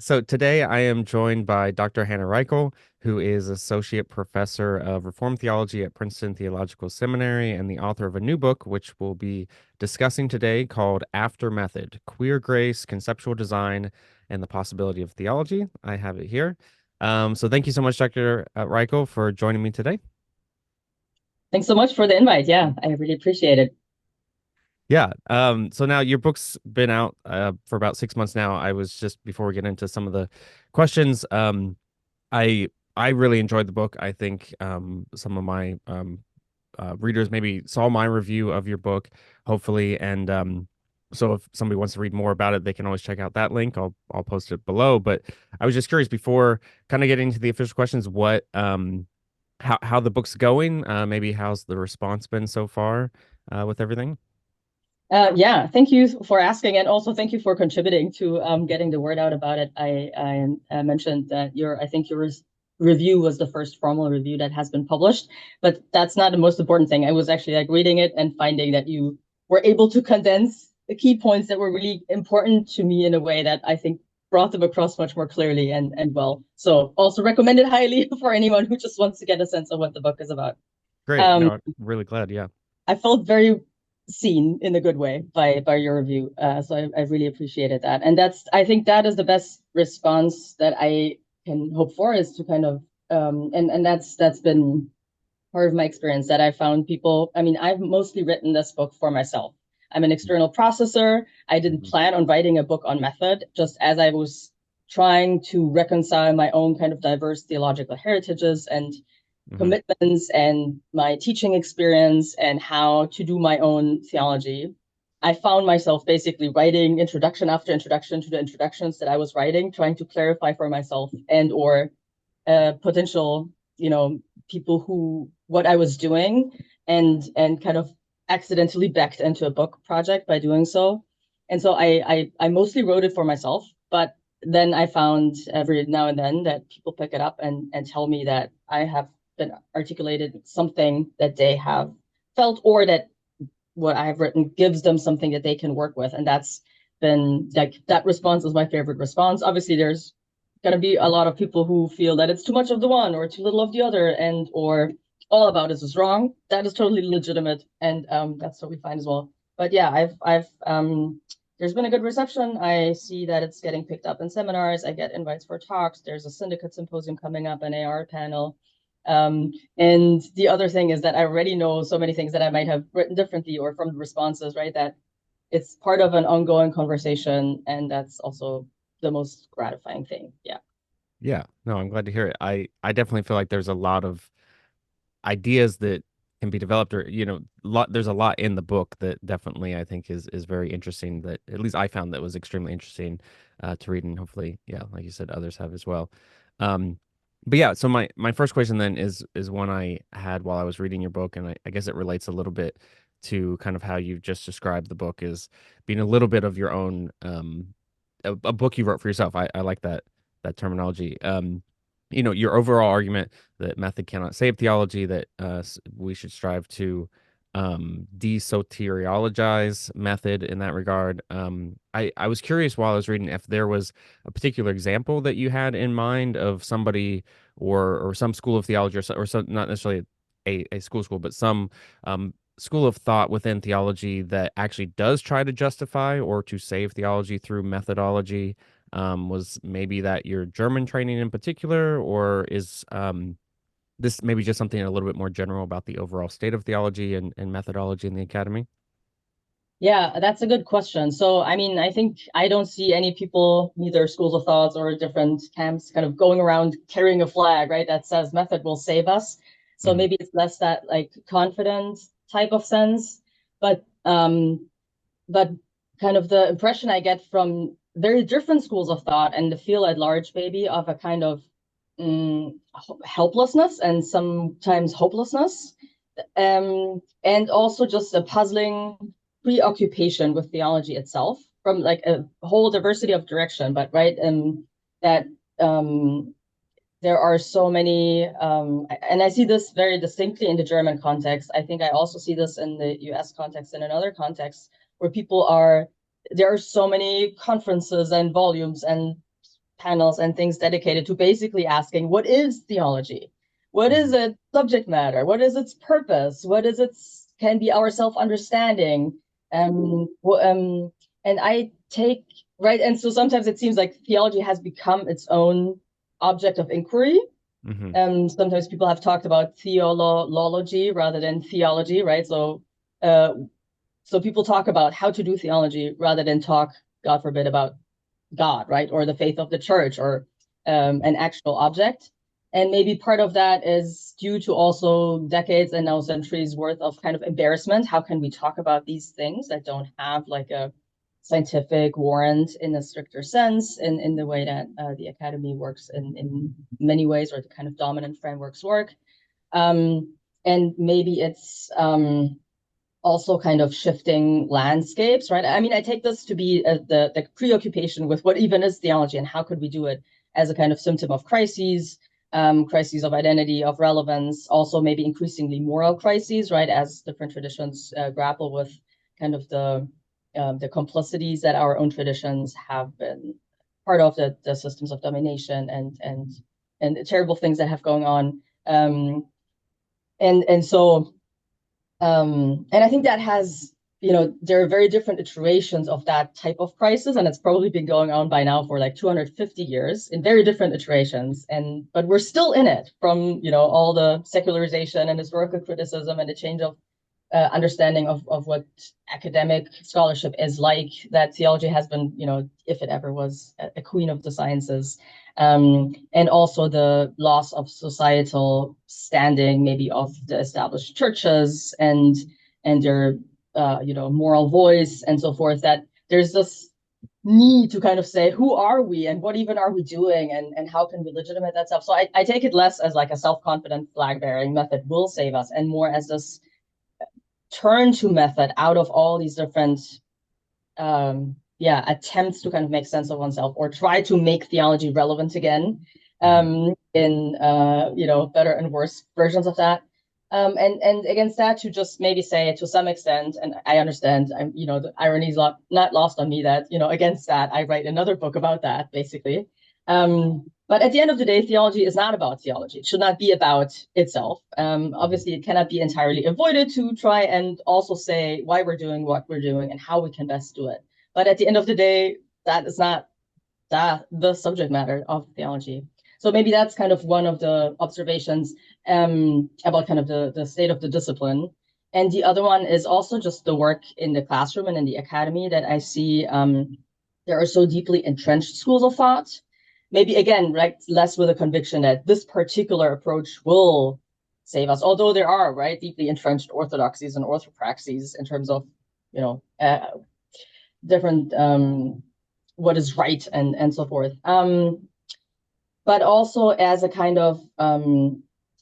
So today I am joined by Dr. Hanna Reichel, who is Associate Professor of Reformed Theology at Princeton Theological Seminary and the author of a new book, which we'll be discussing today called After Method: Queer Grace, Conceptual Design, and the Possibility of Theology. I have it here. So thank you so much, Dr. Reichel, for joining me today. Thanks so much for the invite. Yeah, I really appreciate it. Yeah. So now your book's been out for about 6 months now. I was just before we get into some of the questions. I I really enjoyed the book. I think some of my readers maybe saw my review of your book, hopefully, and so if somebody wants to read more about it, they can always check out that link. I'll post it below. But I was just curious before kind of getting into the official questions, what how the book's going? Maybe how's the response been so far with everything? Yeah, thank you for asking, and also thank you for contributing to getting the word out about it. I mentioned that I think your review was the first formal review that has been published, but that's not the most important thing. I was actually like reading it and finding that you were able to condense the key points that were really important to me in a way that I think brought them across much more clearly and well. So also recommend it highly for anyone who just wants to get a sense of what the book is about. Great. Um, No, I'm really glad. Yeah. I felt very seen in a good way by your review. So I really appreciated that. And I think that is the best response that I can hope for is to kind of and that's been part of my experience that I found people. I mean, I've mostly written this book for myself. I'm an external processor. I didn't Mhm. plan on writing a book on method, just as I was trying to reconcile my own kind of diverse theological heritages and Mhm. commitments and my teaching experience and how to do my own theology. I found myself basically writing introduction after introduction to the introductions that I was writing, trying to clarify for myself and or potential, people who what I was doing and kind of accidentally backed into a book project by doing so. And so I mostly wrote it for myself, but then I found every now and then that people pick it up and tell me that I have been articulated something that they have felt or that what I have written gives them something that they can work with. And that's been like that response is my favorite response. Obviously, there's going to be a lot of people who feel that it's too much of the one or too little of the other and or all about this is wrong. That is totally legitimate and that's totally fine as well. But yeah, I've there's been a good reception. I see that it's getting picked up in seminars. I get invites for talks. There's a syndicate symposium coming up, an AR panel. And the other thing is that I already know so many things that I might have written differently or from the responses, right? That it's part of an ongoing conversation, and that's also the most gratifying thing. Yeah. Yeah. No, I'm glad to hear it. I definitely feel like there's a lot of ideas that can be developed or there's a lot in the book that definitely I think is very interesting that at least I found that was extremely interesting to read and hopefully yeah like you said others have as well. But yeah, so my first question then is one I had while I was reading your book, and I guess it relates a little bit to kind of how you've just described the book as being a little bit of your own a book you wrote for yourself. I like that terminology. Your overall argument that method cannot save theology, that we should strive to desoteriologize method in that regard. I was curious while I was reading if there was a particular example that you had in mind of somebody or some school of theology or some not necessarily a school, but some school of thought within theology that actually does try to justify or to save theology through methodology. Was maybe that your German training in particular, or is this maybe just something a little bit more general about the overall state of theology and methodology in the academy? Yeah, that's a good question. So, I mean, I think I don't see any people, neither schools of thoughts or different camps, kind of going around carrying a flag, right, that says method will save us. So Hmm. maybe it's less that like confident type of sense, but but kind of the impression I get from very different schools of thought and the field at large, maybe, of a kind of helplessness and sometimes hopelessness, and also just a puzzling preoccupation with theology itself from like a whole diversity of direction, but right, that um, there are so many, and I see this very distinctly in the German context. I think I also see this in the US context and in other contexts where there are so many conferences and volumes and panels and things dedicated to basically asking, what is theology? What is its subject matter? What is its purpose? What is its can be our self-understanding? And I take right, and so sometimes it seems like theology has become its own object of inquiry. Mm-hmm. Sometimes people have talked about theology rather than theology, right? Uh, so people talk about how to do theology rather than talk, God forbid, about God, right? Or the faith of the church or an actual object. And maybe part of that is due to also decades and now centuries worth of kind of embarrassment. How can we talk about these things that don't have like a scientific warrant in a stricter sense in the way that the academy works in many ways, or the kind of dominant frameworks work. And maybe it's also kind of shifting landscapes, right? I mean, I take this to be the preoccupation with what even is theology and how could we do it as a kind of symptom of crises, crises of identity, of relevance, also maybe increasingly moral crises, right? As different traditions grapple with kind of the complicities that our own traditions have been part of, the systems of domination and the terrible things that have going on. And so and I think that has, there are very different iterations of that type of crisis, and it's probably been going on by now for like 250 years in very different iterations. But we're still in it from, all the secularization and historical criticism and the change of understanding of what academic scholarship is like, that theology has been, if it ever was a queen of the sciences. And also the loss of societal standing, maybe of the established churches and their, moral voice and so forth, that there's this need to kind of say, who are we and what even are we doing and how can we legitimate that stuff? So I take it less as like a self-confident flag-bearing method will save us, and more as this turn to method out of all these different attempts to kind of make sense of oneself or try to make theology relevant again in better and worse versions of that. And against that, to just maybe say to some extent, and I understand, the irony is not lost on me that, against that, I write another book about that, basically. But at the end of the day, theology is not about theology. It should not be about itself. Obviously, it cannot be entirely avoided to try and also say why we're doing what we're doing and how we can best do it. But at the end of the day, that is not the subject matter of theology. So maybe that's kind of one of the observations about kind of the state of the discipline. And the other one is also just the work in the classroom and in the academy that I see there are so deeply entrenched schools of thought. Maybe again, right, less with a conviction that this particular approach will save us, although there are, right, deeply entrenched orthodoxies and orthopraxies in terms of, different what is right and so forth. But also as a kind of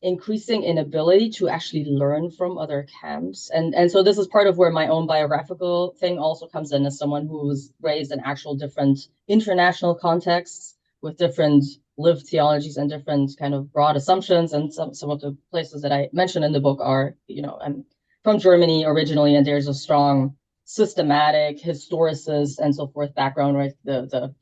increasing inability to actually learn from other camps. And so this is part of where my own biographical thing also comes in, as someone who was raised in actual different international contexts with different lived theologies and different kind of broad assumptions. And some of the places that I mentioned in the book are, I'm from Germany originally, and there's a strong systematic, historicist, and so forth background, right? The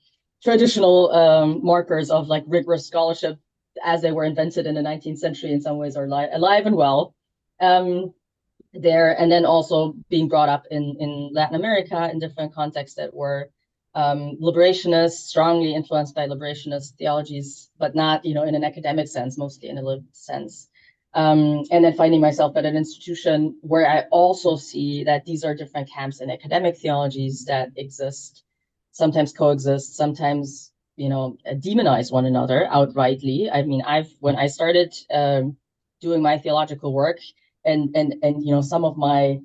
traditional markers of like rigorous scholarship as they were invented in the 19th century in some ways are alive and well there. And then also being brought up in Latin America in different contexts that were liberationist, strongly influenced by liberationist theologies, but not, in an academic sense, mostly in a lived sense. And then finding myself at an institution where I also see that these are different camps in academic theologies that exist, sometimes coexist, sometimes, demonize one another outrightly. I mean, when I started doing my theological work and some of my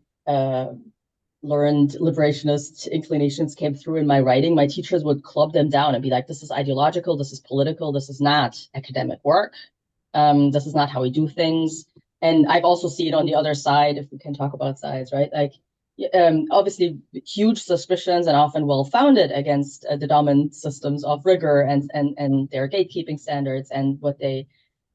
learned liberationist inclinations came through in my writing, my teachers would club them down and be like, this is ideological, this is political, this is not academic work. This is not how we do things. And I've also seen on the other side, if we can talk about sides, right? Like, obviously, huge suspicions and often well-founded against the dominant systems of rigor and their gatekeeping standards and what they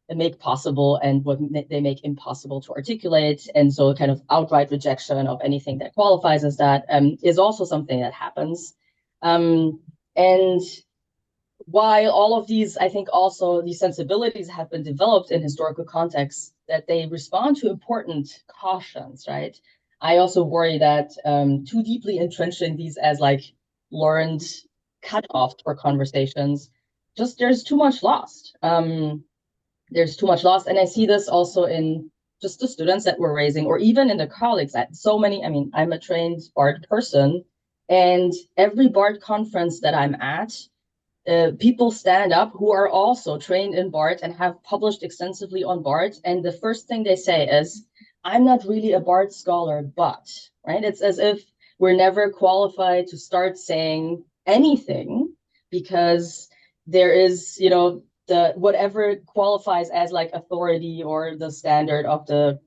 make possible and what they make impossible to articulate. And so kind of outright rejection of anything that qualifies as that is also something that happens. And while all of these, I think also these sensibilities have been developed in historical contexts, that they respond to important cautions, right? I also worry that too deeply entrenching these as like learned cutoffs for conversations, just there's too much lost. There's too much lost. And I see this also in just the students that we're raising, or even in the colleagues. So many, I mean, I'm a trained BART person, and every BART conference that I'm at, people stand up who are also trained in BART and have published extensively on BART. And the first thing they say is, I'm not really a BART scholar, but, right? It's as if we're never qualified to start saying anything because there is, the whatever qualifies as like authority or the standard of the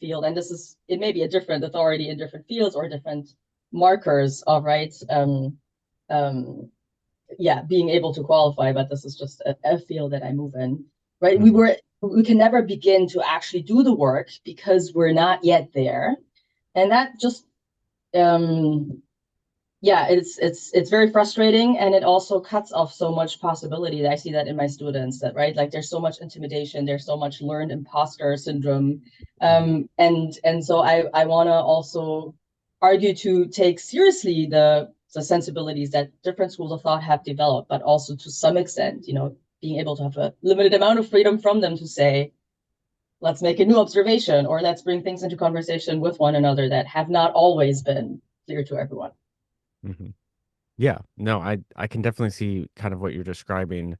field. And this is, it may be a different authority in different fields or different markers of rights. Um, yeah, being able to qualify, but this is just a field that I move in, right? Mhm. We can never begin to actually do the work because we're not yet there. And that just yeah, it's very frustrating, and it also cuts off so much possibility. That I see that in my students, that right, like there's so much intimidation, there's so much learned imposter syndrome, Mhm. and so I want to also argue to take seriously the sensibilities that different schools of thought have developed, but also to some extent, being able to have a limited amount of freedom from them to say, let's make a new observation, or let's bring things into conversation with one another that have not always been clear to everyone. Mhm. Yeah, no, I can definitely see kind of what you're describing.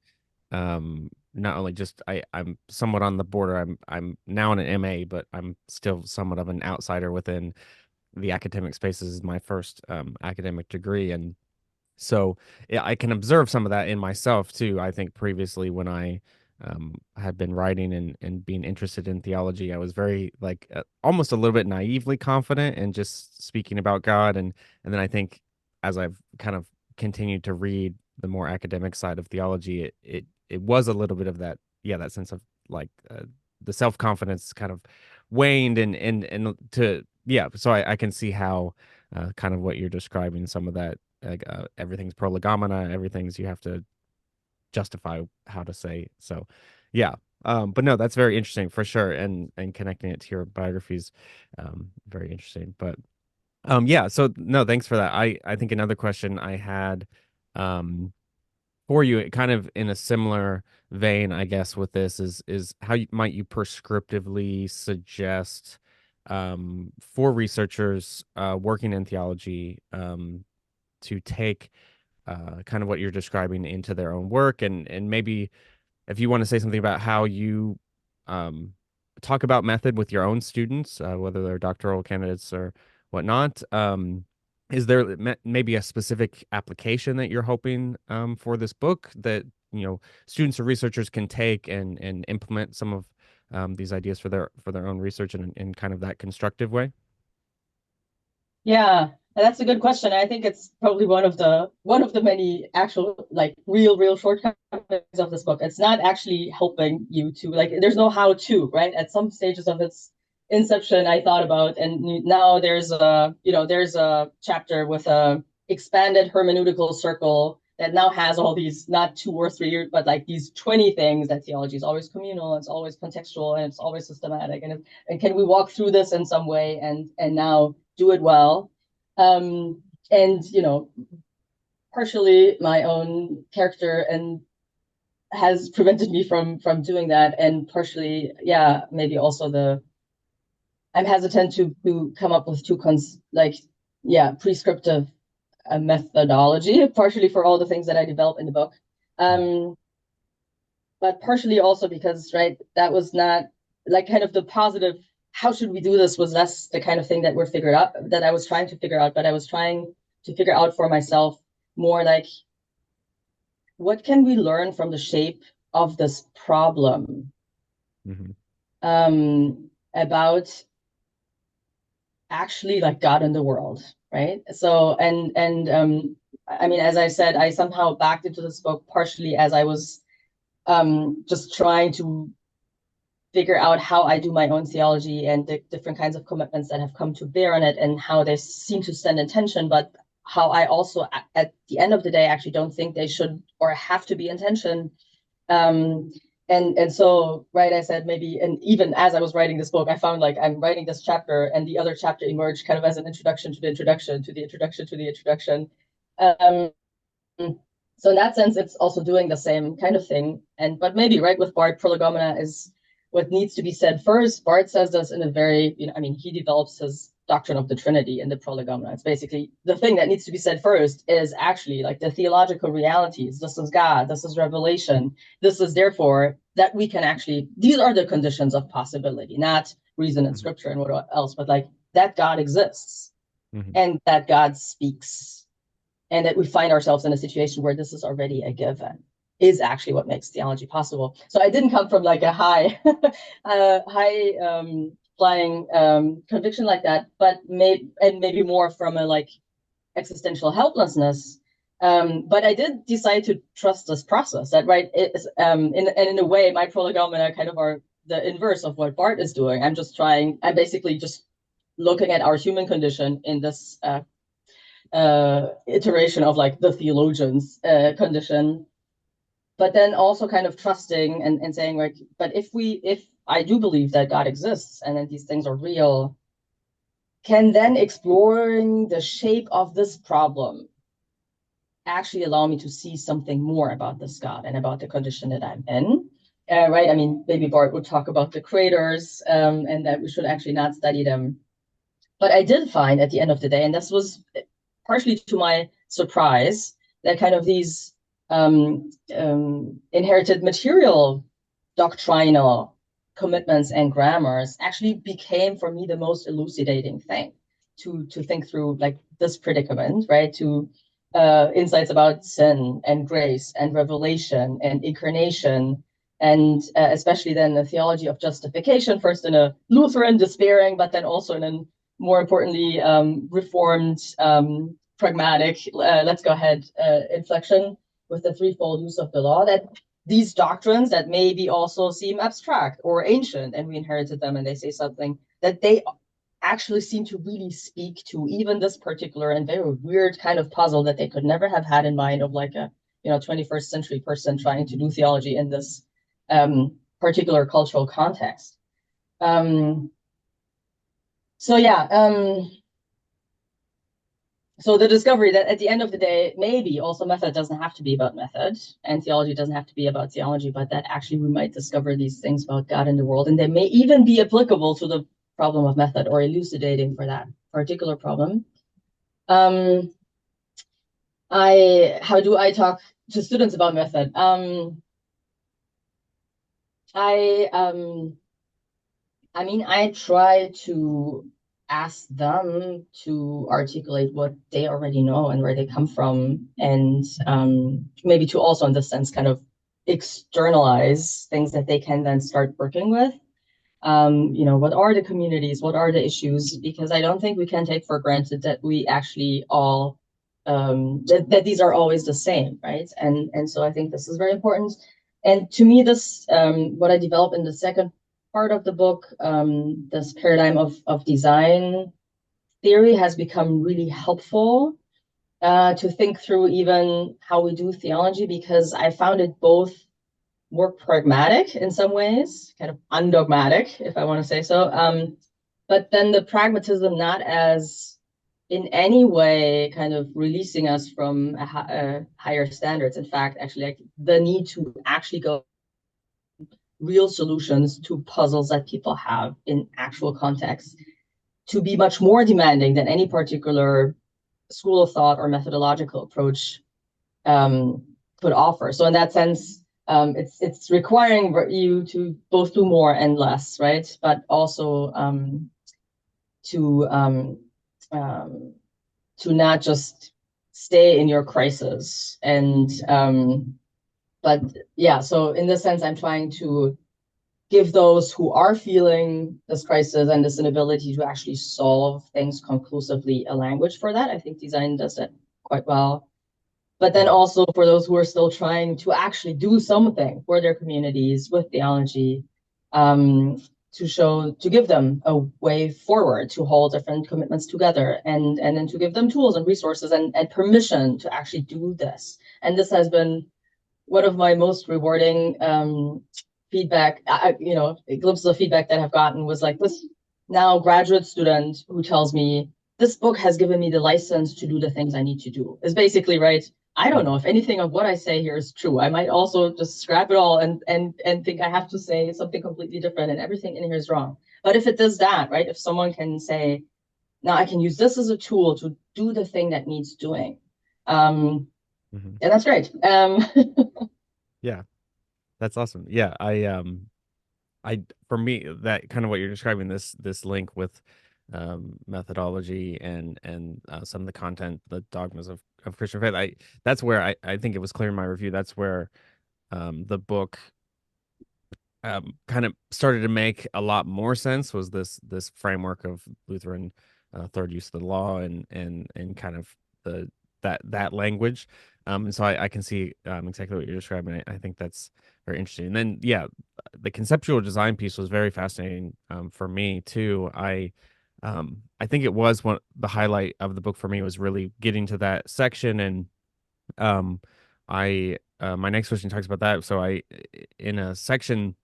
Not only just I'm somewhat on the border. I'm now in an MA, but I'm still somewhat of an outsider within the academic space. This is my first academic degree, and so yeah, I can observe some of that in myself too. I think previously when I had been writing and being interested in theology, I was very like almost a little bit naively confident and just speaking about God. And then I think as I've kind of continued to read the more academic side of theology, it was a little bit of that, yeah, that sense of like the self confidence kind of waned and to yeah. So I can see how kind of what you're describing, some of that like everything's prolegomena, everything's you have to justify how to say. So, yeah. But no, that's very interesting for sure, and connecting it to your biographies, very interesting. But yeah. So no, thanks for that. I think another question I had, for you, kind of in a similar vein, I guess, with this is how might you prescriptively suggest for researchers working in theology to take kind of what you're describing into their own work, and maybe if you want to say something about how you um, talk about method with your own students, whether they're doctoral candidates or whatnot. Is there maybe a specific application that you're hoping for this book that students or researchers can take and implement some of these ideas for their own research in kind of that constructive way? Yeah, that's a good question. I think it's probably one of the many actual like real shortcomings of this book. It's not actually helping you to like there's no how to, right? At some stages of its inception, I thought about, and now there's a chapter with a expanded hermeneutical circle that now has all these not two or three, but like these 20 things that theology is always communal, it's always contextual, and it's always systematic. And can we walk through this in some way and now do it well. And partially my own character and has prevented me from doing that, and partially, yeah, maybe also the I'm hesitant to come up with too yeah, prescriptive methodology, partially for all the things that I develop in the book. Um, but partially also because, right, that was not like kind of the positive, how should we do this was less the kind of thing that I was trying to figure out, but I was trying to figure out for myself more like, what can we learn from the shape of this problem, Mm-hmm. about actually like God in the world, right? So, and I mean, as I said, I somehow backed into this book partially as I was just trying to figure out how I do my own theology and the different kinds of commitments that have come to bear on it and how they seem to stand in tension. But how I also, at the end of the day, actually don't think they should or have to be in tension. Um, and so, right, I said maybe, and even as I was writing this book, I found like I'm writing this chapter, and the other chapter emerged kind of as an introduction to the introduction to the introduction to the introduction. Um, so in that sense, it's also doing the same kind of thing. And but maybe right with Bart, prolegomena is what needs to be said first. Bart says this in a very, I mean, he develops his doctrine of the Trinity in the prolegomena. It's basically the thing that needs to be said first is actually like the theological realities. This is God. This is revelation. This is therefore that we can actually. These are the conditions of possibility, not reason and Mhm. scripture and what else, but like that God exists Mhm. and that God speaks and that we find ourselves in a situation where this is already a given is actually what makes theology possible. So I didn't come from like a high flying conviction like that, but maybe more from a like existential helplessness. But I did decide to trust this process. That right is in a way my prolegomena kind of are the inverse of what Bart is doing. I'm basically just looking at our human condition in this iteration of like the theologian's condition, but then also kind of trusting and saying like, but if I do believe that God exists and that these things are real, can then exploring the shape of this problem actually allow me to see something more about this God and about the condition that I'm in? Right? I mean, maybe Bart would talk about the creators and that we should actually not study them. But I did find at the end of the day, and this was partially to my surprise, that kind of these inherited material doctrinal commitments and grammars actually became for me the most elucidating thing to think through like this predicament, right? To insights about sin and grace and revelation and incarnation and especially then the theology of justification, first in a Lutheran despairing, but then also in a more importantly reformed pragmatic let's go ahead inflection with the threefold use of the law, that these doctrines that maybe also seem abstract or ancient and we inherited them and they say something that they actually seem to really speak to even this particular and very weird kind of puzzle that they could never have had in mind of like a 21st century person trying to do theology in this particular cultural context. um, so yeah, so the discovery that at the end of the day, maybe also method doesn't have to be about method and theology doesn't have to be about theology, but that actually we might discover these things about God and the world, and they may even be applicable to the problem of method or elucidating for that particular problem. Um, how do I talk to students about method? I I mean, I try to ask them to articulate what they already know and where they come from, and maybe to also, in this sense, kind of externalize things that they can then start working with. What are the communities? What are the issues? Because I don't think we can take for granted that we actually all that these are always the same, right? And so I think this is very important. And to me, this what I developed in the second part of the book, this paradigm of design theory has become really helpful to think through even how we do theology, because I found it both more pragmatic in some ways, kind of undogmatic, if I want to say so. But then the pragmatism not as in any way kind of releasing us from higher standards. In fact, actually, like the need to actually go real solutions to puzzles that people have in actual context to be much more demanding than any particular school of thought or methodological approach um, could offer. So in that sense, it's requiring you to both do more and less, right? But also to um, to not just stay in your crisis. And but yeah, so in this sense, I'm trying to give those who are feeling this crisis and this inability to actually solve things conclusively a language for that. I think design does that quite well. But then Mhm. also for those who are still trying to actually do something for their communities with theology, um, to give them a way forward, to hold different commitments together, and then to give them tools and resources and permission to actually do this. And this has been one of my most rewarding feedback, glimpses of feedback that I've gotten was like this now graduate student who tells me this book has given me the license to do the things I need to do. Is basically right. I don't know if anything of what I say here is true. I might also just scrap it all and think I have to say something completely different and everything in here is wrong. But if it does that, right? If someone can say, now I can use this as a tool to do the thing that needs doing. Hmm. And that's great. Yeah, that's awesome. Yeah, I for me that kind of what you're describing, this link with methodology and some of the content, the dogmas of Christian faith. That's where I think it was clear in my review. That's where the book kind of started to make a lot more sense, was this framework of Lutheran third use of the law and kind of the that language. And so I can see exactly what you're describing. I think that's very interesting. And then yeah, the conceptual design piece was very fascinating for me too. I think it was one the highlight of the book for me was really getting to that section. And um I my next question talks about that. So I in a section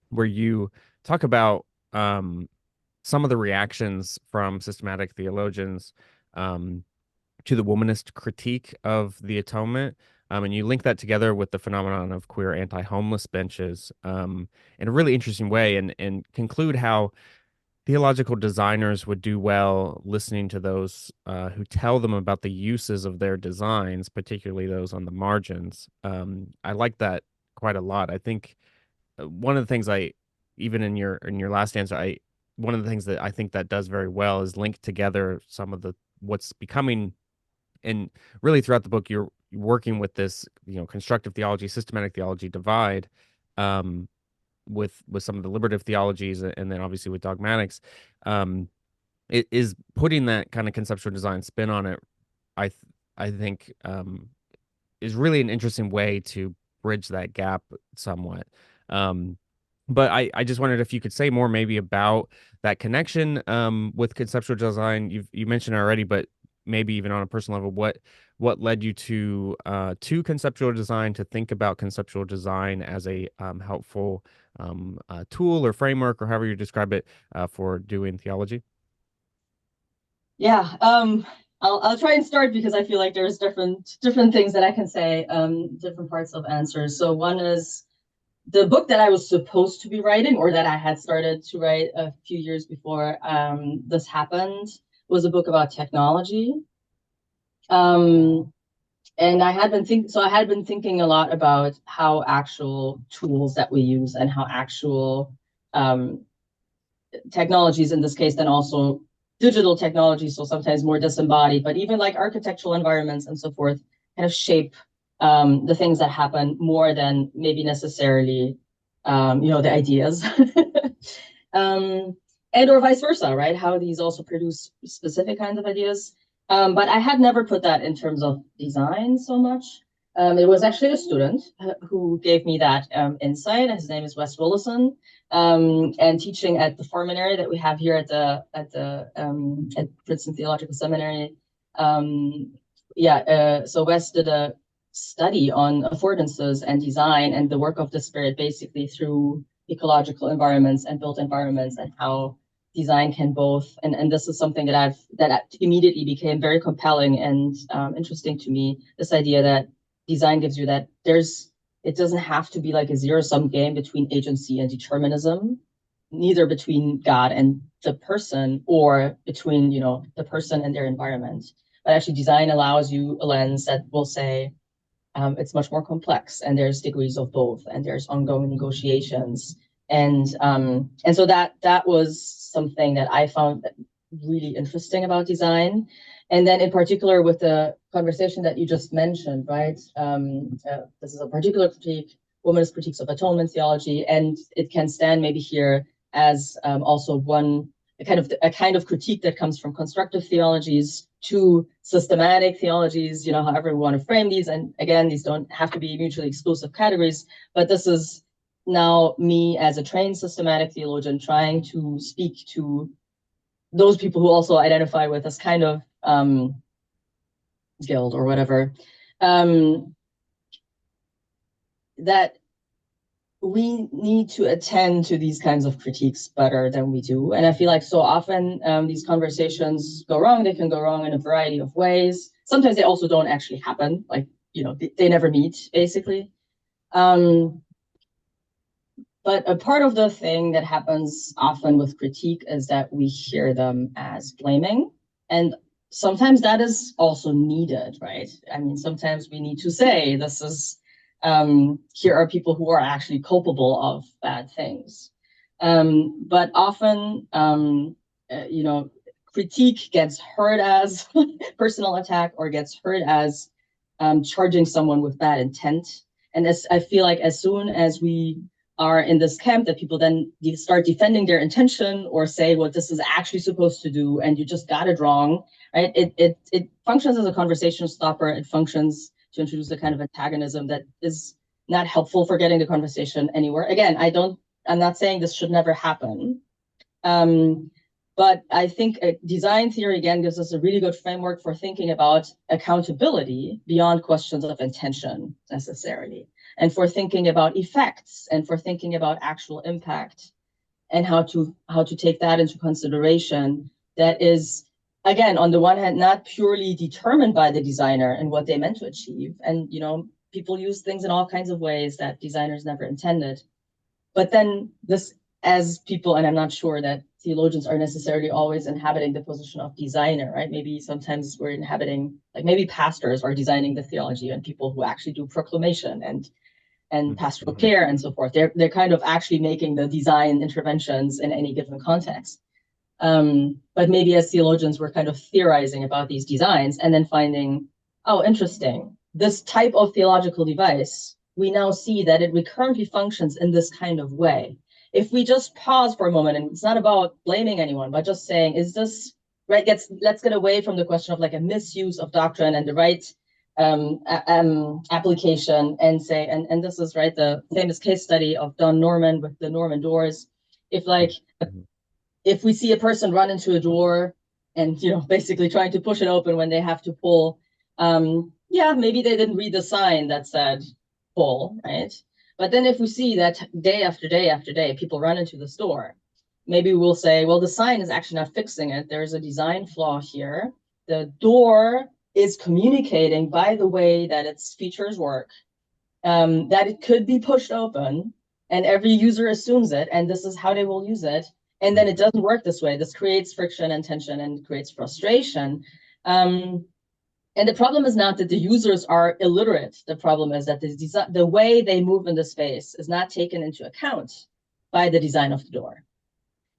where you talk about some of the reactions from systematic theologians um, to the womanist critique of the atonement. And you link that together with the phenomenon of queer anti-homeless benches in a really interesting way, and conclude how theological designers would do well listening to those who tell them about the uses of their designs, particularly those on the margins. I like that quite a lot. I think one of the things I even in your last answer, I one of the things that I think that does very well is link together some of the what's becoming, and really throughout the book you're working with this, constructive theology, systematic theology divide, um with some of the liberative theologies, and then obviously with dogmatics. It is putting that kind of conceptual design spin on it. I think is really an interesting way to bridge that gap somewhat. Um, but I just wondered if you could say more maybe about that connection with conceptual design. You mentioned it already, but maybe even on a personal level, what led you to conceptual design, to think about conceptual design as a helpful tool or framework, or however you describe it, for doing theology? Yeah, I'll try and start because I feel like there's different things that I can say, different parts of answers. So one is the book that I was supposed to be writing, or that I had started to write a few years before this happened, was a book about technology. Um, and I had been thinking a lot about how actual tools that we use and how actual um, technologies in this case, then also digital technologies, so sometimes more disembodied, but even like architectural environments and so forth, kind of shape the things that happen more than maybe necessarily, the ideas. um, and or vice versa, right? How these also produce specific kinds of ideas. But I had never put that in terms of design so much. It was actually a student who gave me that insight. His name is Wes Willison, and teaching at the seminary that we have here at Princeton Theological Seminary. So Wes did a study on affordances and design and the work of the Spirit, basically through ecological environments and built environments, and how design can both. And this is something that immediately became very compelling and interesting to me. This idea that design gives you that it doesn't have to be like a zero-sum game between agency and determinism, neither between God and the person, or between, the person and their environment. But actually, design allows you a lens that will say it's much more complex, and there's degrees of both, and there's ongoing negotiations, and so that was something that I found really interesting about design. And then in particular with the conversation that you just mentioned, right? This is a particular critique, womanist critiques of atonement theology, and it can stand maybe here as also a kind of critique that comes from constructive theologies to systematic theologies, however we want to frame these. And again, these don't have to be mutually exclusive categories, but this is now me as a trained systematic theologian trying to speak to those people who also identify with this kind of guild or whatever, that we need to attend to these kinds of critiques better than we do. And I feel like so often these conversations go wrong. They can go wrong in a variety of ways. Sometimes they also don't actually happen. Like, they never meet, basically. But a part of the thing that happens often with critique is that we hear them as blaming. And sometimes that is also needed, right? I mean, sometimes we need to say, here are people who are actually culpable of bad things. But often, critique gets heard as personal attack or gets heard as charging someone with bad intent. And I feel like as soon as we are in this camp that people then start defending their intention or say what this is actually supposed to do and you just got it wrong, right? It functions as a conversation stopper. It functions to introduce a kind of antagonism that is not helpful for getting the conversation anywhere. Again, I'm not saying this should never happen. But I think design theory, again, gives us a really good framework for thinking about accountability beyond questions of intention necessarily, and for thinking about effects and for thinking about actual impact and how to take that into consideration. That is, again, on the one hand, not purely determined by the designer and what they meant to achieve. And, people use things in all kinds of ways that designers never intended. But then this, as people, and I'm not sure that theologians are necessarily always inhabiting the position of designer, right? Maybe sometimes we're inhabiting, like maybe pastors are designing the theology and people who actually do proclamation and pastoral care and so forth. They're kind of actually making the design interventions in any given context. But maybe as theologians, we're kind of theorizing about these designs and then finding, oh, interesting. This type of theological device, we now see that it recurrently functions in this kind of way. If we just pause for a moment, and it's not about blaming anyone, but just saying, is this right? Let's get away from the question of like a misuse of doctrine and the right application and say, and this is right, the famous case study of Don Norman with the Norman doors. If we see a person run into a door and basically trying to push it open when they have to pull, yeah, maybe they didn't read the sign that said pull, right? But then if we see that day after day after day people run into the store, maybe we'll say, well, the sign is actually not fixing it. There's a design flaw here. The door is communicating by the way that its features work, that it could be pushed open and every user assumes it and this is how they will use it. And then it doesn't work this way. This creates friction and tension and creates frustration. And the problem is not that the users are illiterate. The problem is that the way they move in the space is not taken into account by the design of the door.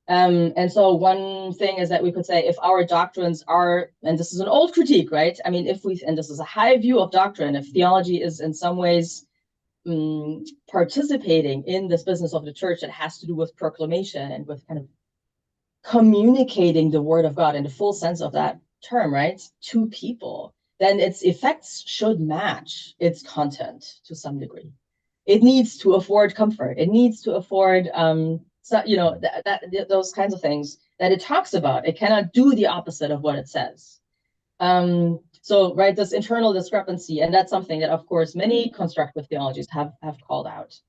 And so one thing is that we could say if our doctrines are, and this is an old critique, right? I mean, and this is a high view of doctrine, if theology is in some ways participating in this business of the church that has to do with proclamation and with kind of communicating the word of God in the full sense of that term, right, to people, then its effects should match its content to some degree. It needs to afford comfort. It needs to afford, those kinds of things that it talks about. It cannot do the opposite of what it says. So, right, this internal discrepancy, and that's something that, of course, many constructive theologies have called out,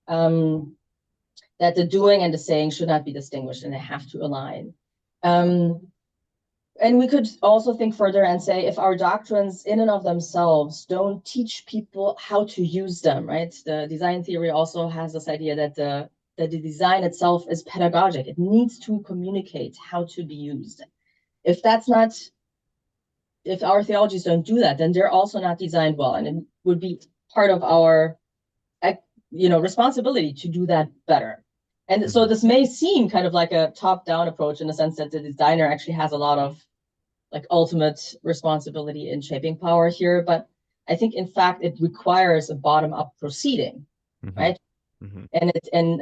that the doing and the saying should not be distinguished, and they have to align. And we could also think further and say, if our doctrines in and of themselves don't teach people how to use them, right? The design theory also has this idea that the design itself is pedagogic. It needs to communicate how to be used. If our theologies don't do that, then they're also not designed well, and it would be part of our, responsibility to do that better. And so this may seem kind of like a top-down approach in the sense that the designer actually has a lot of like ultimate responsibility in shaping power here, but I think in fact it requires a bottom-up proceeding, right? And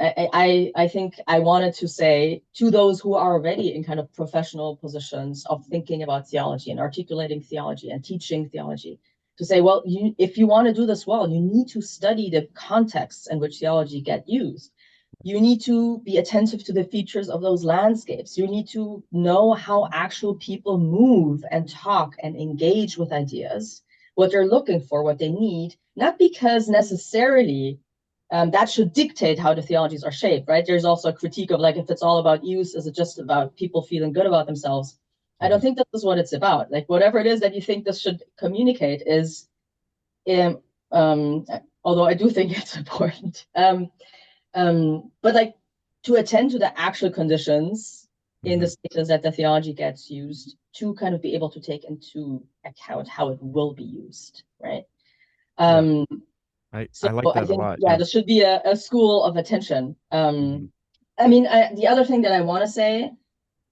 I think I wanted to say to those who are already in kind of professional positions of thinking about theology and articulating theology and teaching theology, to say, well, if you want to do this well, you need to study the contexts in which theology get used. You need to be attentive to the features of those landscapes. You need to know how actual people move and talk and engage with ideas, what they're looking for, what they need, not because necessarily that should dictate how the theologies are shaped, right? There's also a critique of like, if it's all about use, is it just about people feeling good about themselves? I don't Mhm. think this is what it's about. Like, whatever it is that you think this should communicate is, um, um, although I do think it's important. But like to attend to the actual conditions in the Mhm. spaces that the theology gets used to kind of be able to take into account how it will be used, right? Yeah. Um, so I like I that a think, lot. yeah, Yeah. this should be a school of attention. Mhm. I mean, the other thing that I want to say,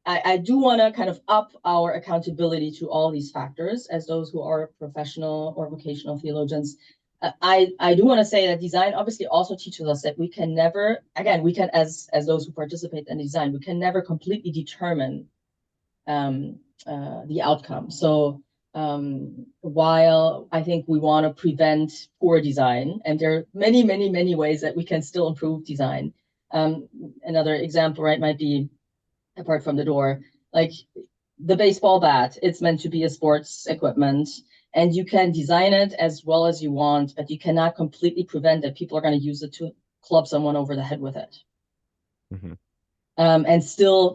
I do want to kind of up our accountability to all these factors as those who are professional or vocational theologians. I do want to say that design obviously also teaches us that we can never, again, we can, as those who participate in design, we can never completely determine um, the outcome. So while I think we want to prevent poor design, and there are many, many, many ways that we can still improve design. Um, Another example, right, might be apart from the door, like the baseball bat. It's meant to be a sports equipment, and you can design it as well as you want, but you cannot completely prevent that people are going to use it to club someone over the head with it. Mhm. And still,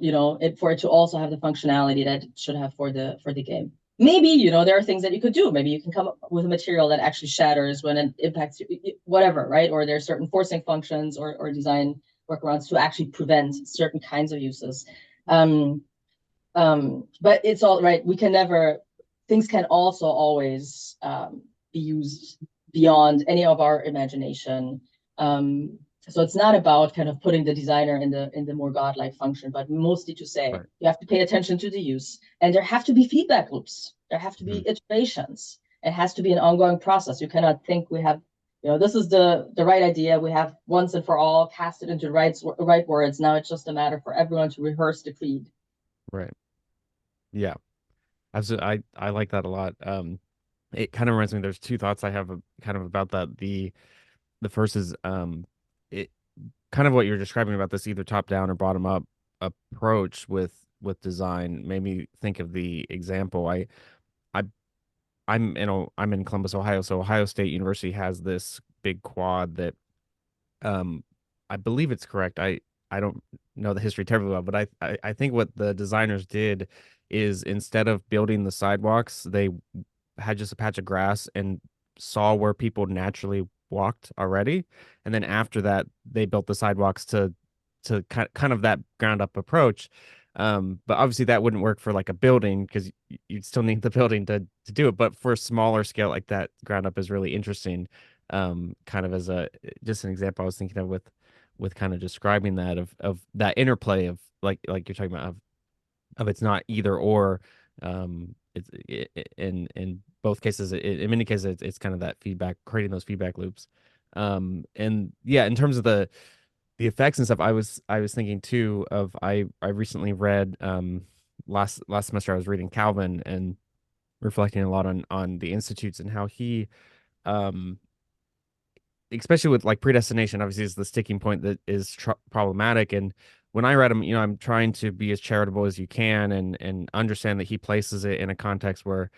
for it to also have the functionality that it should have for the game. Maybe there are things that you could do. Maybe you can come up with a material that actually shatters when it impacts you, whatever, right? Or there's certain forcing functions or design workarounds to actually prevent certain kinds of uses. Um, but it's all right. We can never. Things can also always be used beyond any of our imagination. Um, so it's not about kind of putting the designer in the more godlike function, but mostly to say Right. you have to pay attention to the use, and there have to be feedback loops. There have to Mhm. be iterations. It has to be an ongoing process. You cannot think we have, this is the right idea. We have once and for all cast it into the right words. Now it's just a matter for everyone to rehearse the creed. Right. Yeah. Absolutely. I like that a lot. It kind of reminds me, there's two thoughts I have kind of about that. The first is it kind of what you're describing about this either top down or bottom up approach with design made me think of the example. I I'm in Columbus, Ohio, so Ohio State University has this big quad that um I believe it's correct. I don't know the history terribly well, but I think what the designers did is instead of building the sidewalks, they had just a patch of grass and saw where people naturally walked already. And then after that, they built the sidewalks to kind of that ground up approach. But obviously that wouldn't work for like a building because you'd still need the building to do it. But for a smaller scale like that, ground up is really interesting. Kind of as a just an example I was thinking of with kind of describing that of that interplay of like you're talking about of it's not either or. In both cases, in many cases, it's kind of that feedback, creating those feedback loops. And yeah, in terms of the effects and stuff, I was thinking too of I recently read last semester I was reading Calvin and reflecting a lot on the institutes and how he um especially with like predestination, obviously is the sticking point that is problematic. And when I read him, I'm trying to be as charitable as you can and understand that he places it in a context where,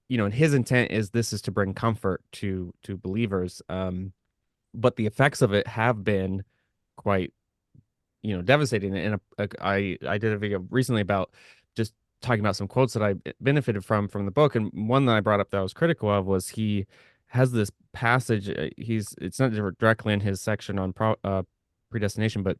and his intent is this is to bring comfort to believers. But the effects of it have been quite, devastating. And I did a video recently about just talking about some quotes that I benefited from the book, and one that I brought up that I was critical of was he has this passage. It's not directly in his section on predestination, but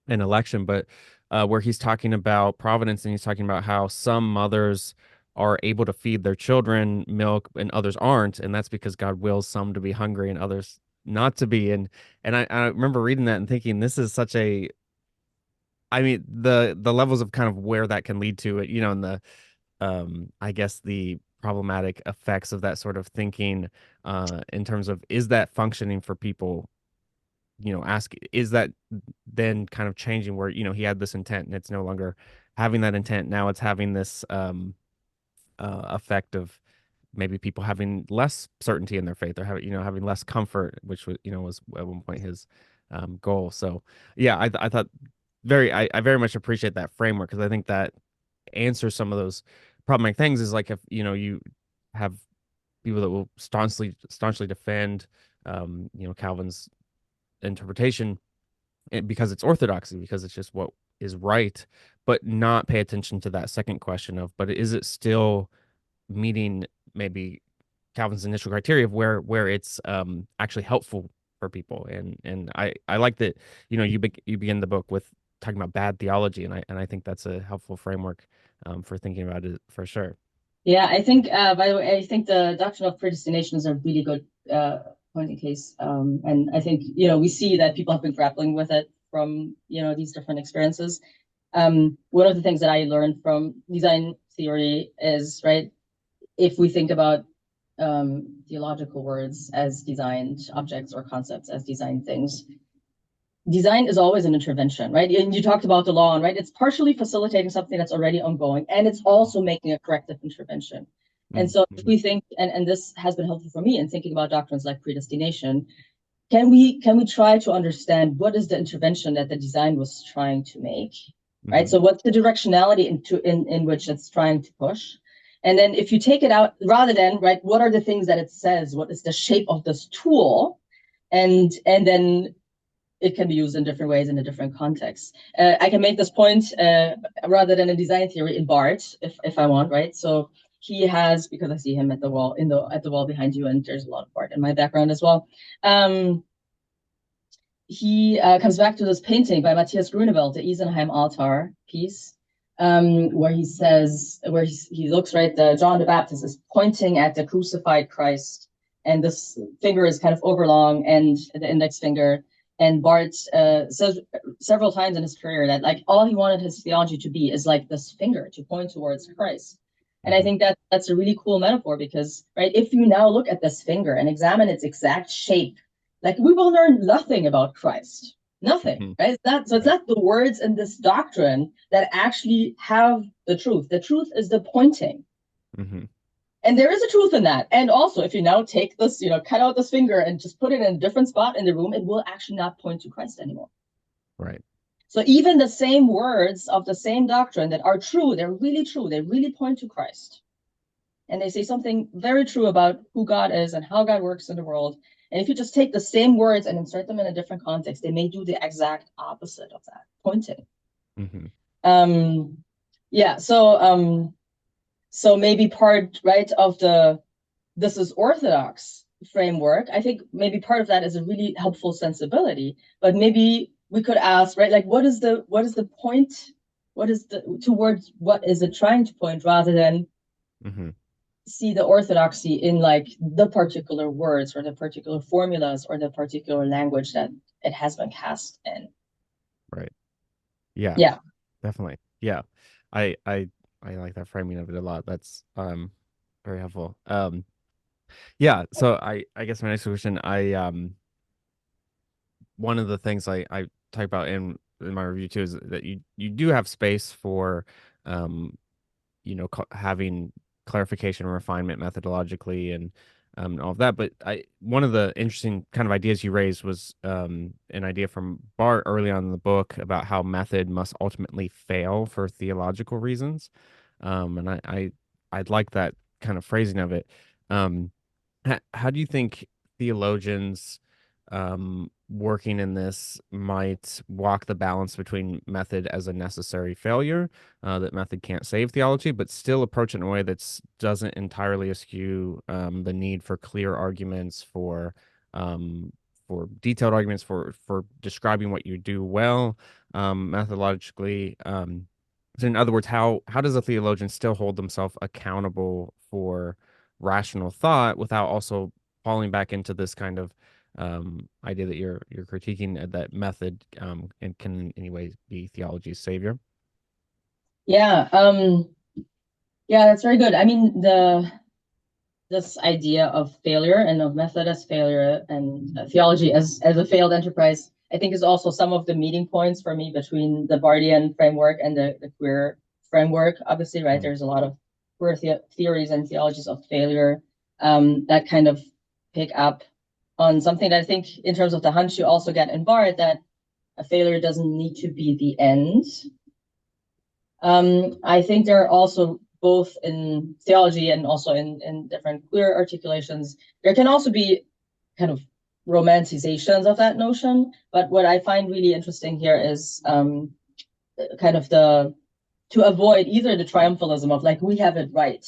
an election, but where he's talking about providence and he's talking about how some mothers are able to feed their children milk and others aren't, and that's because God wills some to be hungry and others not to be. And I remember reading that and thinking this is such a I mean the levels of kind of where that can lead to it, and the I guess the problematic effects of that sort of thinking in terms of is that functioning for people, ask is that then kind of changing where, he had this intent and it's no longer having that intent. Now it's having this effect of maybe people having less certainty in their faith or having having less comfort, which was was at one point his goal. So yeah, I thought I very much appreciate that framework because I think that answers some of those problematic things. Is like if you have people that will staunchly defend Calvin's interpretation because it's orthodoxy, because it's just what is right, but not pay attention to that second question of, but is it still meeting maybe Calvin's initial criteria of where it's actually helpful for people. And I like that you begin the book with talking about bad theology, and I think that's a helpful framework for thinking about it for sure. Yeah, I think, by the way, I think the doctrine of predestination is a really good point in case. And I think, we see that people have been grappling with it from, these different experiences. One of the things that I learned from design theory is, right, if we think about theological words as designed objects or concepts as designed things, design is always an intervention, right? And you talked about the law, right? It's partially facilitating something that's already ongoing, and it's also making a corrective intervention. And so if Mm-hmm. we think, and this has been helpful for me in thinking about doctrines like predestination, can we try to understand what is the intervention that the design was trying to make, right? Mm-hmm. So what's the directionality in which it's trying to push? And then if you take it out, rather than, right, what are the things that it says? What is the shape of this tool? And then it can be used in different ways in a different context. I can make this point rather than a design theory in Bart, if I want, right? So he has, because I see him at the wall at the wall behind you, and there's a lot of Bart in my background as well. He comes back to this painting by Matthias Grunewald, the Isenheim altar piece, where he says, where he looks, right, John the Baptist is pointing at the crucified Christ, and this finger is kind of overlong, and the index finger. And Bart says several times in his career that like all he wanted his theology to be is like this finger to point towards Christ. And I Mm-hmm. think that that's a really cool metaphor because, right, if you now look at this finger and examine its exact shape, like we will learn nothing about Christ. Nothing, Mm-hmm. right? It's Right. not the words in this doctrine that actually have the truth. The truth is the pointing. Mm-hmm. And there is a truth in that. And also, if you now take this, cut out this finger and just put it in a different spot in the room, it will actually not point to Christ anymore. Right. So even the same words of the same doctrine that are true, they're really true. They really point to Christ. And they say something very true about who God is and how God works in the world. And if you just take the same words and insert them in a different context, they may do the exact opposite of that, pointing. Mm-hmm. Um, yeah, so maybe part, right, of the this is orthodox framework, I think maybe part of that is a really helpful sensibility, but maybe we could ask, right, like what is the point? What is the towards what is it trying to point rather than Mm-hmm. see the orthodoxy in like the particular words or the particular formulas or the particular language that it has been cast in. Right. Yeah, Yeah. definitely. Yeah. I I I like that framing of it a lot. That's very helpful. Yeah, so I guess my next question, I one of the things I talk about in my review too is that you do have space for um having clarification and refinement methodologically and all of that. But I one of the interesting kind of ideas you raised was an idea from Bart early on in the book about how method must ultimately fail for theological reasons. And I'd like that kind of phrasing of it. Um, how do you think theologians working in this might walk the balance between method as a necessary failure, that method can't save theology, but still approach it in a way that doesn't entirely eschew the need for clear arguments, um, for detailed arguments, for describing what you do well, methodologically. So in other words, how does a theologian still hold themselves accountable for rational thought without also falling back into this kind of idea that you're critiquing, that method and can in any way be theology's savior? Yeah. Yeah, that's very good. I mean, the this idea of failure and of method as failure and theology as a failed enterprise, I think is also some of the meeting points for me between the Bardian framework and the queer framework. Obviously, right, Mm, there's a lot of queer theories and theologies of failure that kind of pick up on something that I think, in terms of the hunch you also get in Bart, that a failure doesn't need to be the end. I think there are also, both in theology and also in different queer articulations, there can also be kind of romanticizations of that notion. But what I find really interesting here is kind of to avoid either the triumphalism of like we have it right,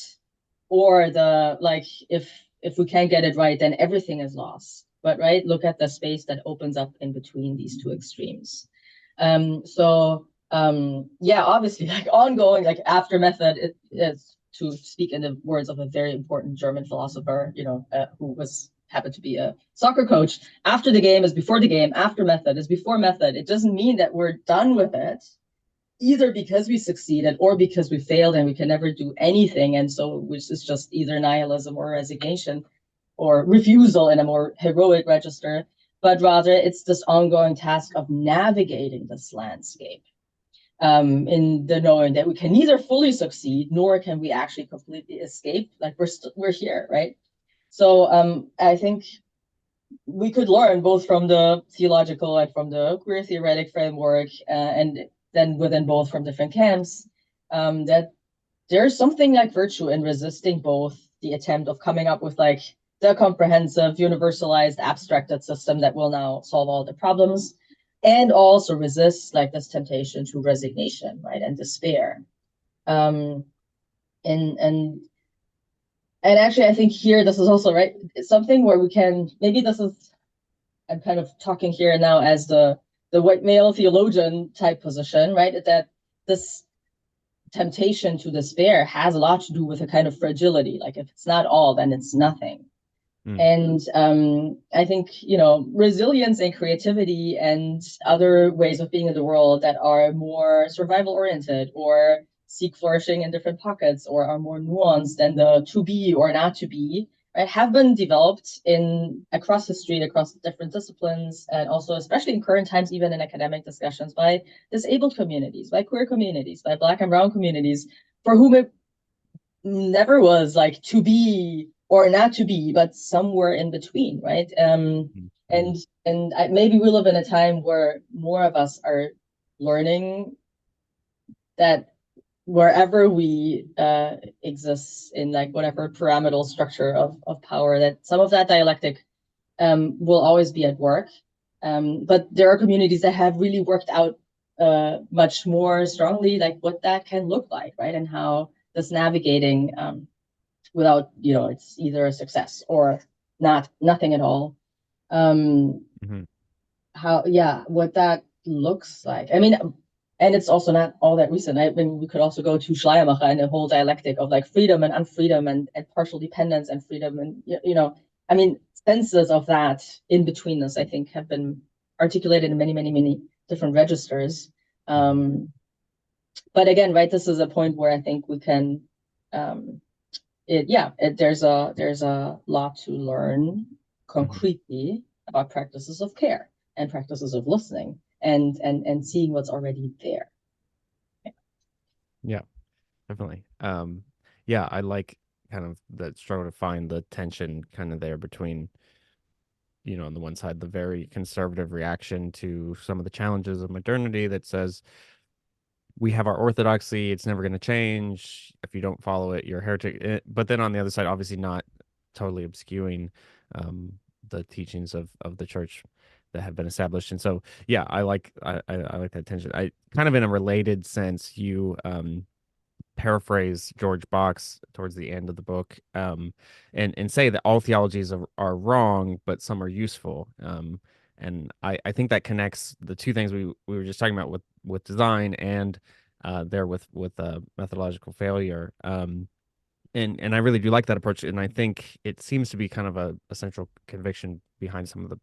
or the like if we can't get it right, then everything is lost. But right, look at the space that opens up in between these two extremes. Yeah, obviously, like ongoing, like after method is, to speak in the words of a very important German philosopher, who was happened to be a soccer coach. After the game is before the game. After method is before method. It doesn't mean that we're done with it, either because we succeeded or because we failed and we can never do anything. And so, which is just either nihilism or resignation or refusal in a more heroic register, but rather it's this ongoing task of navigating this landscape, in the knowing that we can neither fully succeed nor can we actually completely escape. Like we're here, right? So I think we could learn both from the theological and from the queer theoretic framework, and then within both from different camps, that there's something like virtue in resisting both the attempt of coming up with like the comprehensive, universalized, abstracted system that will now solve all the problems, and also resist like this temptation to resignation, right, and despair. Um, and and actually, I think here this is also right something where we can, maybe this is, I'm kind of talking here now as the white male theologian type position, right? That this temptation to despair has a lot to do with a kind of fragility. Like if it's not all, then it's nothing. Mm. And I think, resilience and creativity and other ways of being in the world that are more survival oriented or seek flourishing in different pockets or are more nuanced than the to be or not to be, right, have been developed in across history, across different disciplines, and also especially in current times, even in academic discussions, by disabled communities, by queer communities, by Black and brown communities, for whom it never was like to be or not to be, but somewhere in between, right? Mm-hmm. And maybe we live in a time where more of us are learning that wherever we exist in like whatever pyramidal structure of power, that some of that dialectic will always be at work. But there are communities that have really worked out much more strongly, like what that can look like, right? And how this navigating without, it's either a success or nothing at all. Um, Mm-hmm. what that looks like. I mean, and it's also not all that recent. I mean, we could also go to Schleiermacher and the whole dialectic of like freedom and unfreedom and partial dependence and freedom. And, I mean, senses of that in betweenness, I think, have been articulated in many, many, many different registers. Mm-hmm. But again, right, this is a point where I think we can, there's a lot to learn Mm-hmm. concretely about practices of care and practices of listening and seeing what's already there. Yeah, definitely. Yeah, I like kind of the struggle to find the tension kind of there between, on the one side, the very conservative reaction to some of the challenges of modernity that says we have our orthodoxy, it's never going to change. If you don't follow it, you're a heretic. But then on the other side, obviously not totally obscuring um, the teachings of the church that have been established. And so, yeah, I like that tension. I kind of in a related sense, you paraphrase George Box towards the end of the book, and say that all theologies are wrong, but some are useful. And I think that connects the two things we were just talking about with design and there with methodological failure. And I really do like that approach, and I think it seems to be kind of a central conviction behind some of the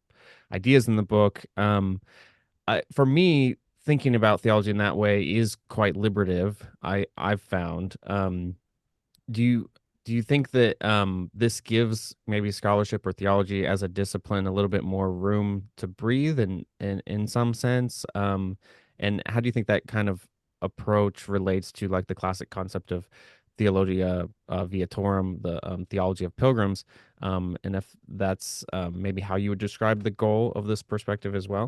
ideas in the book. For me, thinking about theology in that way is quite liberative. I've found. Do you think that this gives maybe scholarship or theology as a discipline a little bit more room to breathe in some sense? And how do you think that kind of approach relates to like the classic concept of Theologia Viatorum, the theology of pilgrims, and if that's maybe how you would describe the goal of this perspective as well.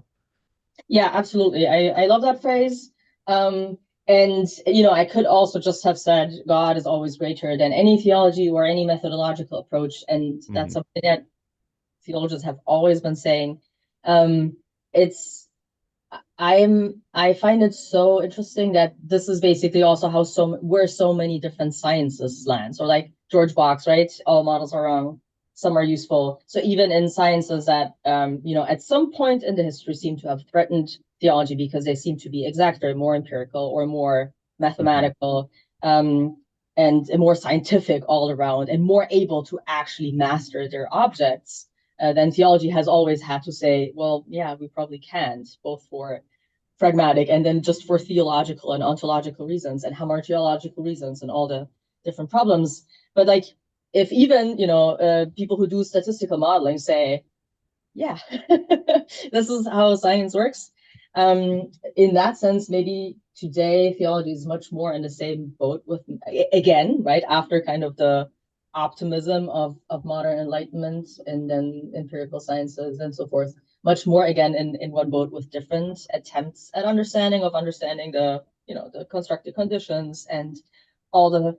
Yeah, absolutely. I love that phrase. And you know, I could also just have said God is always greater than any theology or any methodological approach, and that's Hmm. something that theologians have always been saying. Um, it's I find it so interesting that this is basically also how where so many different sciences land. So like George Box, right? All models are wrong, some are useful. So even in sciences that you know, at some point in the history seem to have threatened theology because they seem to be exacter, more empirical or more Hmm. mathematical, and more scientific all around and more able to actually master their objects. Then theology has always had to say, well, yeah, we probably can't, both for pragmatic and then just for theological and ontological reasons and hamartiological reasons and all the different problems. But like, if even, you know, people who do statistical modeling say, yeah, this is how science works. In that sense, maybe today theology is much more in the same boat with, again, right, after kind of the optimism of modern enlightenment and then empirical sciences and so forth, much more again in one boat with different attempts at understanding the, you know, the constructed conditions and all the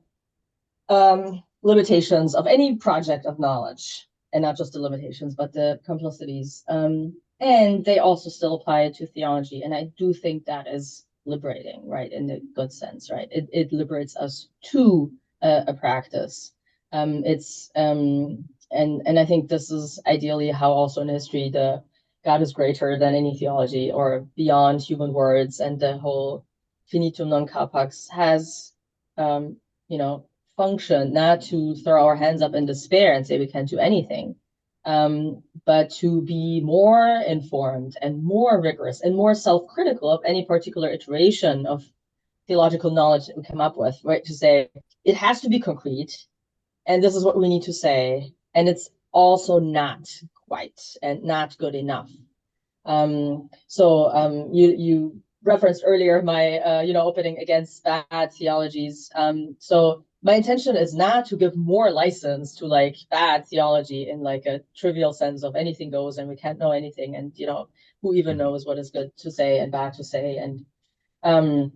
limitations of any project of knowledge, and not just the limitations, but the complexities. And they also still apply it to theology. And I do think that is liberating, right, in the good sense, right? It liberates us to a practice. And I think this is ideally how also in history the God is greater than any theology or beyond human words, and the whole finitum non capax has you know, function, not to throw our hands up in despair and say we can't do anything, but to be more informed and more rigorous and more self-critical of any particular iteration of theological knowledge that we come up with, right? To say it has to be concrete, and this is what we need to say, and it's also not quite and not good enough. You referenced earlier my you know, opening against bad theologies. So my intention is not to give more license to like bad theology in like a trivial sense of anything goes and we can't know anything, and you know, who even Hmm. knows what is good to say and bad to say, and um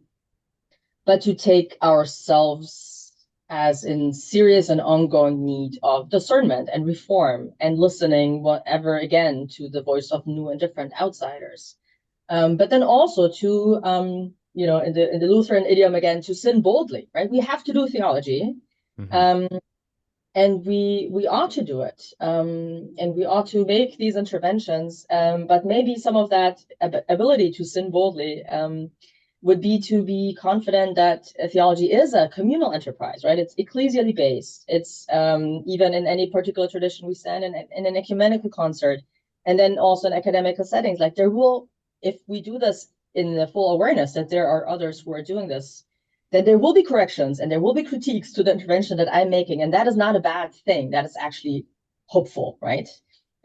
but to take ourselves as in serious and ongoing need of discernment and reform and listening whatever again to the voice of new and different outsiders, but then also to you know, in the Lutheran idiom again, to sin boldly, right? We have to do theology, Hmm. um, and we ought to do it, and we ought to make these interventions. But maybe some of that ability to sin boldly would be to be confident that theology is a communal enterprise, right? It's ecclesially based. It's even in any particular tradition we stand in an ecumenical concert, and then also in academical settings. Like there will, if we do this in the full awareness that there are others who are doing this, then there will be corrections and there will be critiques to the intervention that I'm making, and that is not a bad thing. That is actually hopeful, right?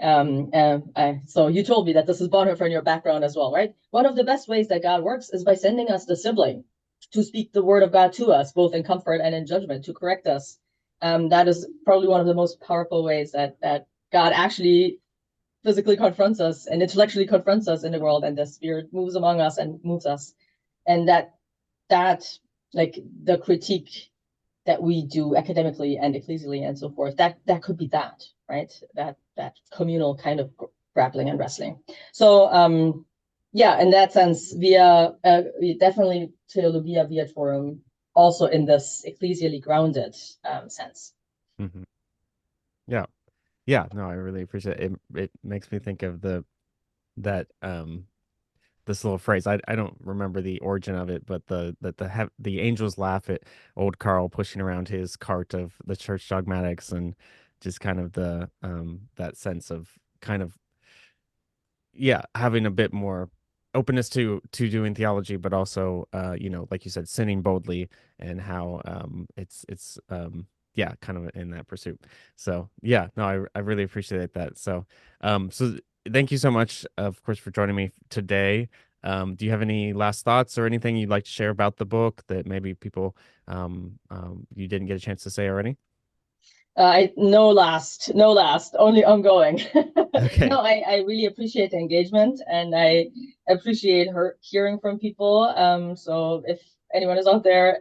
So you told me that this is Bonhoeffer in your background as well, right? One of the best ways that God works is by sending us the sibling to speak the word of God to us, both in comfort and in judgment, to correct us. That is probably one of the most powerful ways that God actually physically confronts us and intellectually confronts us in the world, and the Spirit moves among us and moves us, and that like the critique that we do academically and ecclesially and so forth, that could be that, right? That communal kind of grappling and wrestling. So yeah, in that sense, via definitely theologia viatorum, also in this ecclesially grounded sense. Hmm. Yeah. Yeah. No, I really appreciate it. It makes me think of that this little phrase. I don't remember the origin of it, but the angels laugh at old Carl pushing around his cart of the church dogmatics, and just kind of the that sense of kind of, yeah, having a bit more openness to doing theology, but also like you said, sinning boldly, and how it's yeah, kind of in that pursuit. So yeah, no, I really appreciate that. So thank you so much, of course, for joining me today. Do you have any last thoughts or anything you'd like to share about the book that maybe people you didn't get a chance to say already? No last, only ongoing. Okay. No, I really appreciate the engagement and I appreciate hearing from people. So if anyone is out there,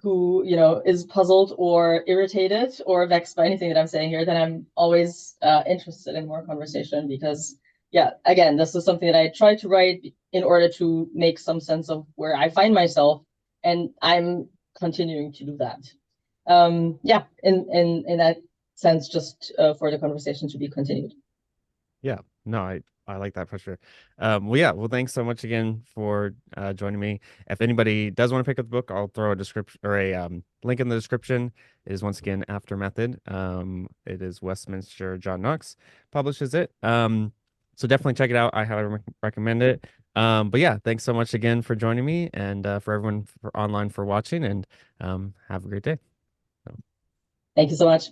who, is puzzled or irritated or vexed by anything that I'm saying here, then I'm always interested in more conversation because, yeah, again, this is something that I try to write in order to make some sense of where I find myself, and I'm continuing to do that. Yeah, in that sense, just for the conversation to be continued. Yeah, no, I like that for sure. Well, yeah, well, thanks so much again for joining me. If anybody does want to pick up the book, I'll throw a description or a link in the description. It is once again After Method. It is Westminster John Knox publishes it. So definitely check it out. I highly recommend it. But yeah, thanks so much again for joining me and for everyone for online for watching and have a great day. So. Thank you so much.